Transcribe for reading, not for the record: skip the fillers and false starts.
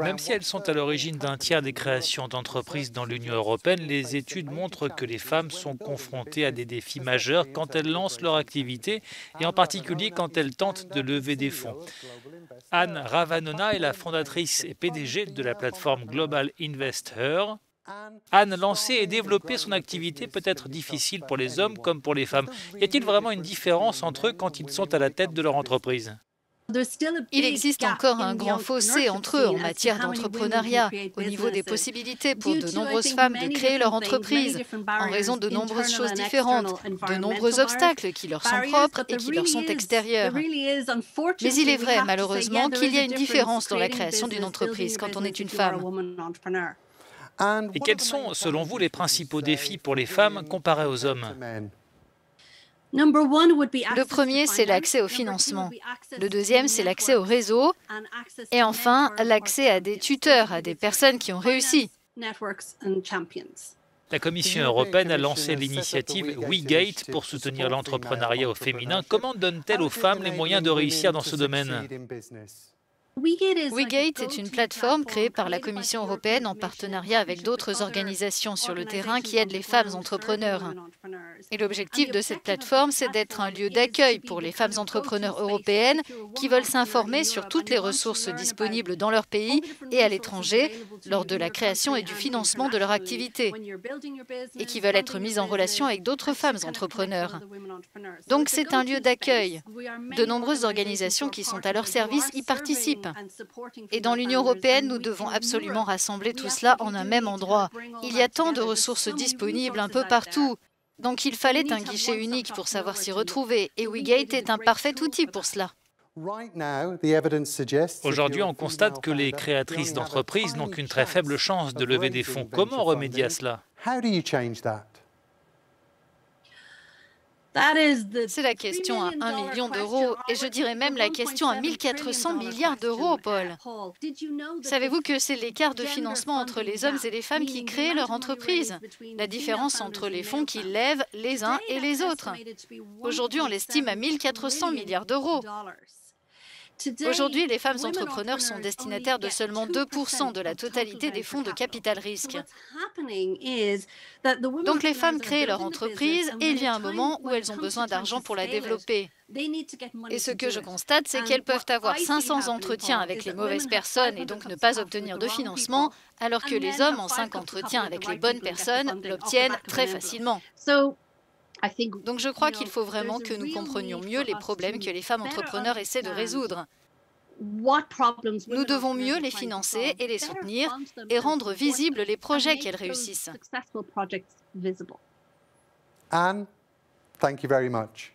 Même si elles sont à l'origine d'un tiers des créations d'entreprises dans l'Union européenne, les études montrent que les femmes sont confrontées à des défis majeurs quand elles lancent leur activité et en particulier quand elles tentent de lever des fonds. Anne Ravanona est la fondatrice et PDG de la plateforme Global Investor. Anne, lancer et développer son activité peut être difficile pour les hommes comme pour les femmes. Y a-t-il vraiment une différence entre eux quand ils sont à la tête de leur entreprise ? Il existe encore un grand fossé entre eux en matière d'entrepreneuriat, au niveau des possibilités pour de nombreuses femmes de créer leur entreprise, en raison de nombreuses choses différentes, de nombreux obstacles qui leur sont propres et qui leur sont extérieurs. Mais il est vrai, malheureusement, qu'il y a une différence dans la création d'une entreprise quand on est une femme. Et quels sont, selon vous, les principaux défis pour les femmes comparés aux hommes ? Le premier, c'est l'accès au financement. Le deuxième, c'est l'accès au réseau. Et enfin, l'accès à des tuteurs, à des personnes qui ont réussi. La Commission européenne a lancé l'initiative WeGate pour soutenir l'entrepreneuriat au féminin. Comment donne-t-elle aux femmes les moyens de réussir dans ce domaine ? WeGate est une plateforme créée par la Commission européenne en partenariat avec d'autres organisations sur le terrain qui aident les femmes entrepreneurs. Et l'objectif de cette plateforme, c'est d'être un lieu d'accueil pour les femmes entrepreneurs européennes qui veulent s'informer sur toutes les ressources disponibles dans leur pays et à l'étranger lors de la création et du financement de leur activité et qui veulent être mises en relation avec d'autres femmes entrepreneurs. Donc c'est un lieu d'accueil. De nombreuses organisations qui sont à leur service y participent. Et dans l'Union européenne, nous devons absolument rassembler tout cela en un même endroit. Il y a tant de ressources disponibles un peu partout. Donc il fallait un guichet unique pour savoir s'y retrouver. Et WeGate est un parfait outil pour cela. Aujourd'hui, on constate que les créatrices d'entreprises n'ont qu'une très faible chance de lever des fonds. Comment remédier à cela ? C'est la question à 1 million d'euros, et je dirais même la question à 1400 milliards d'euros, Paul. Savez-vous que c'est l'écart de financement entre les hommes et les femmes qui créent leur entreprise? La différence entre les fonds qu'ils lèvent les uns et les autres. Aujourd'hui, on l'estime à 1400 milliards d'euros. Aujourd'hui, les femmes entrepreneurs sont destinataires de seulement 2% de la totalité des fonds de capital risque. Donc les femmes créent leur entreprise et il y a un moment où elles ont besoin d'argent pour la développer. Et ce que je constate, c'est qu'elles peuvent avoir 500 entretiens avec les mauvaises personnes et donc ne pas obtenir de financement, alors que les hommes, en 5 entretiens avec les bonnes personnes, l'obtiennent très facilement. Donc je crois qu'il faut vraiment que nous comprenions mieux les problèmes que les femmes entrepreneurs essaient de résoudre. Nous devons mieux les financer et les soutenir et rendre visibles les projets qu'elles réussissent. Anne, thank you very much.